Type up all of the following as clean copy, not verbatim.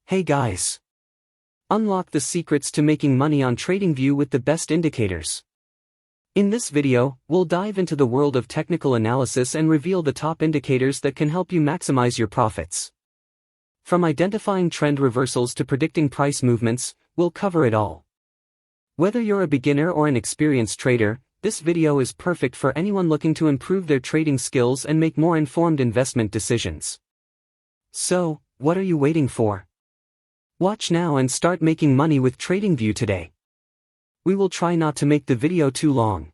Hey guys! Unlock the secrets to making money on Tradingview with the best indicators. In this video, we'll dive into the world of technical analysis and reveal the top indicators that can help you maximize your profits. From identifying trend reversals to predicting price movements, we'll cover it all. Whether you're a beginner or an experienced trader, this video is perfect for anyone looking to improve their trading skills and make more informed investment decisions. So, what are you waiting for? Watch now and start making money with Tradingview today. We will try not to make the video too long.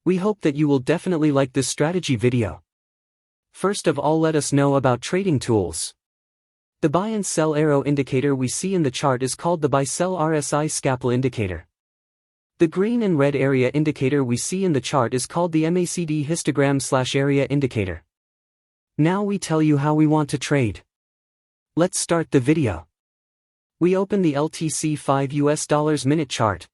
We hope that you will definitely like this strategy video. First of all, let us know about trading tools. The buy and sell arrow indicator we see in the chart is called the buy-sell RSI scalpel indicator. The green and red area indicator we see in the chart is called the MACD histogram/area indicator. Now we tell you how we want to trade. Let's start the video. We open the LTC 5 US dollars minute chart.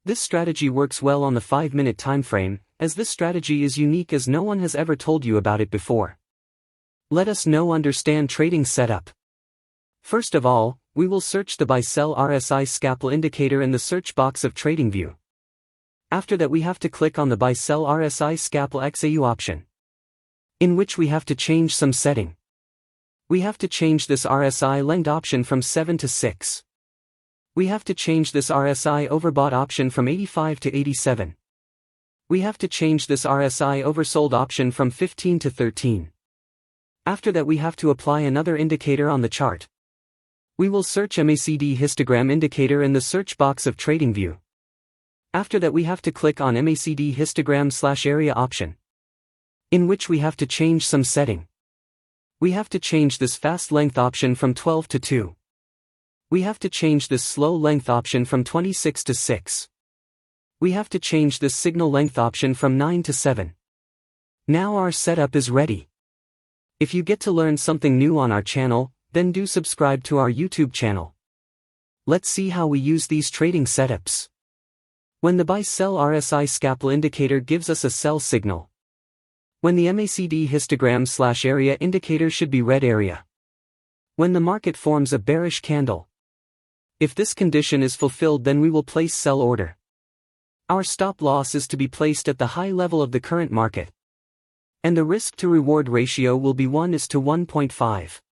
This strategy works well on the 5-minute time frame, as this strategy is unique as no one has ever told you about it before. Let us now understand trading setup. First of all, we will search the buy-sell RSI scalpel indicator in the search box of Tradingview. After that, we have to click on the buy-sell RSI scalpel XAU option, in which we have to change some setting. We have to change this RSI length option from 7 to 6. We have to change this RSI overbought option from 85 to 87. We have to change this RSI oversold option from 15 to 13. After that, we have to apply another indicator on the chart. We will search MACD histogram indicator in the search box of Tradingview. After that, we have to click on MACD histogram/area option, in which we have to change some setting. We have to change this fast length option from 12 to 2. We have to change this slow length option from 26 to 6. We have to change this signal length option from 9 to 7. Now our setup is ready. If you get to learn something new on our channel, then do subscribe to our YouTube channel. Let's see how we use these trading setups. When the buy-sell RSI scalpel indicator gives us a sell signal. When the MACD histogram/area indicator should be red area. When the market forms a bearish candle. If this condition is fulfilled, then we will place sell order. Our stop loss is to be placed at the high level of the current market. And the risk to reward ratio will be 1:1.5.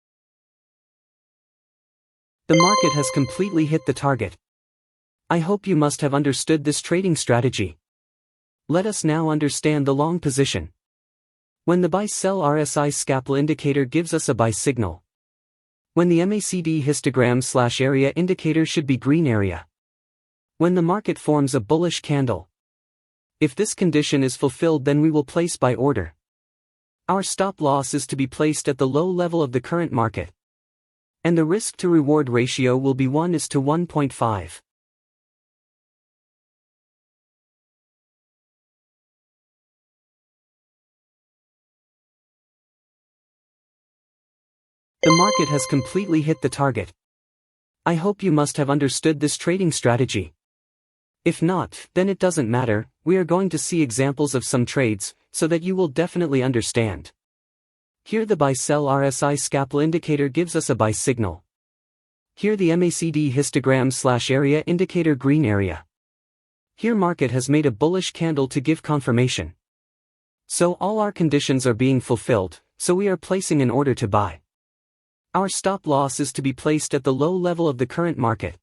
The market has completely hit the target. I hope you must have understood this trading strategy. Let us now understand the long position. When the buy-sell RSI scalpel indicator gives us a buy signal. When the MACD histogram/area indicator should be green area. When the market forms a bullish candle. If this condition is fulfilled, then we will place buy order. Our stop loss is to be placed at the low level of the current market. And the risk to reward ratio will be 1:1.5. The market has completely hit the target. I hope you must have understood this trading strategy. If not, then it doesn't matter. We are going to see examples of some trades, so that you will definitely understand. Here the buy-sell RSI scalpel indicator gives us a buy signal. Here the MACD histogram/area indicator green area. Here market has made a bullish candle to give confirmation. So all our conditions are being fulfilled, so we are placing an order to buy. Our stop loss is to be placed at the low level of the current market.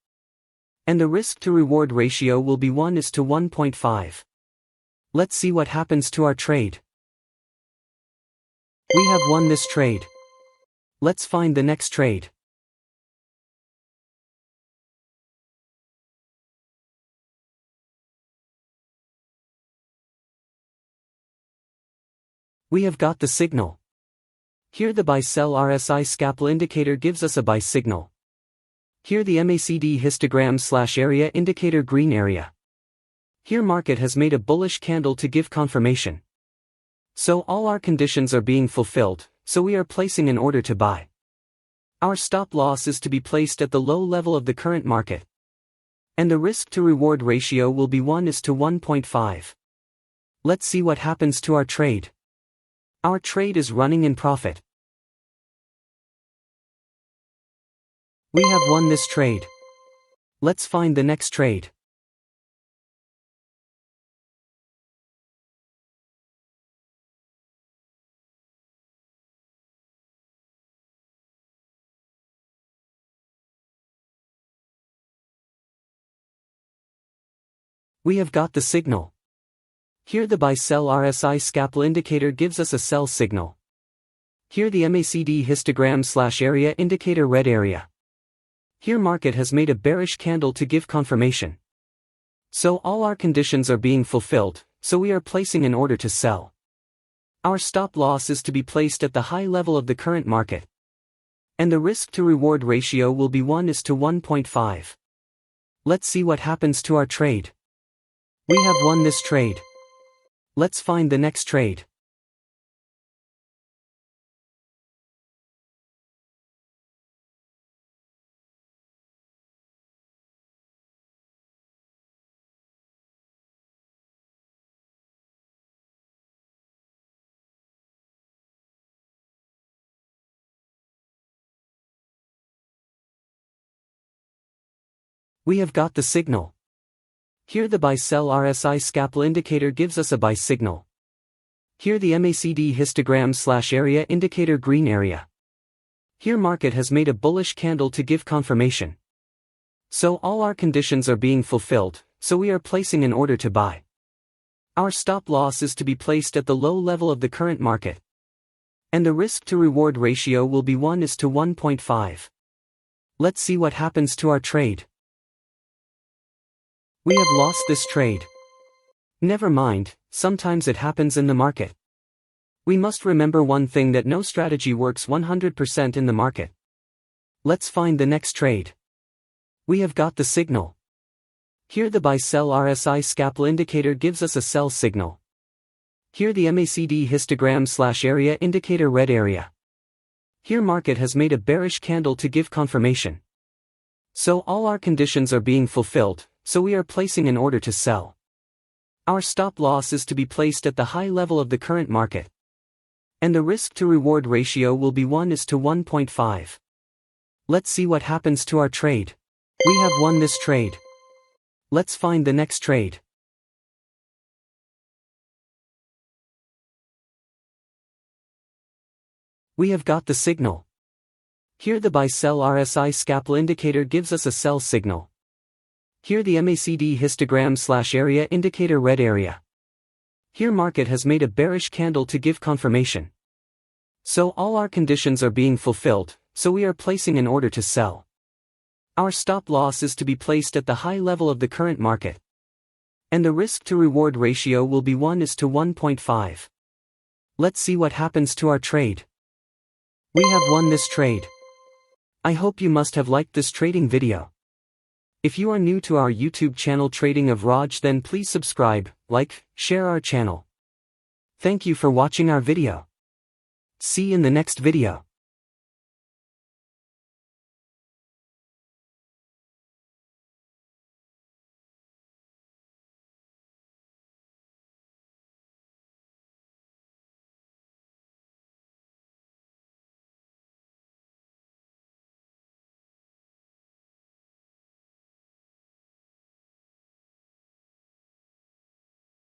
And the risk to reward ratio will be 1:1.5. Let's see what happens to our trade. We have won this trade. Let's find the next trade. We have got the signal. Here the buy-sell RSI scalpel indicator gives us a buy signal. Here the MACD histogram/area indicator green area. Here market has made a bullish candle to give confirmation. So all our conditions are being fulfilled, so we are placing an order to buy. Our stop loss is to be placed at the low level of the current market. And the risk to reward ratio will be 1:1.5. Let's see what happens to our trade. Our trade is running in profit. We have won this trade. Let's find the next trade. We have got the signal. Here the buy-sell RSI scalpel indicator gives us a sell signal. Here the MACD histogram/area indicator red area. Here market has made a bearish candle to give confirmation. So all our conditions are being fulfilled, so we are placing an order to sell. Our stop loss is to be placed at the high level of the current market. And the risk to reward ratio will be 1:1.5. Let's see what happens to our trade. We have won this trade. Let's find the next trade. We have got the signal. Here the buy-sell RSI scalpel indicator gives us a buy signal. Here the MACD histogram/area indicator green area. Here market has made a bullish candle to give confirmation. So all our conditions are being fulfilled, so we are placing an order to buy. Our stop loss is to be placed at the low level of the current market. And the risk to reward ratio will be 1:1.5. Let's see what happens to our trade. We have lost this trade. Never mind, sometimes it happens in the market. We must remember one thing, that no strategy works 100% in the market. Let's find the next trade. We have got the signal. Here the buy-sell RSI scalpel indicator gives us a sell signal. Here the MACD histogram/area indicator red area. Here market has made a bearish candle to give confirmation. So all our conditions are being fulfilled, so we are placing an order to sell. Our stop loss is to be placed at the high level of the current market. And the risk to reward ratio will be 1:1.5. Let's see what happens to our trade. We have won this trade. Let's find the next trade. We have got the signal. Here the buy-sell RSI scalpel indicator gives us a sell signal. Here the MACD histogram/area indicator red area. Here market has made a bearish candle to give confirmation. So all our conditions are being fulfilled, so we are placing an order to sell. Our stop loss is to be placed at the high level of the current market. And the risk to reward ratio will be 1:1.5. Let's see what happens to our trade. We have won this trade. I hope you must have liked this trading video. If you are new to our YouTube channel Trading of Raj, then please subscribe, like, share our channel. Thank you for watching our video. See you in the next video.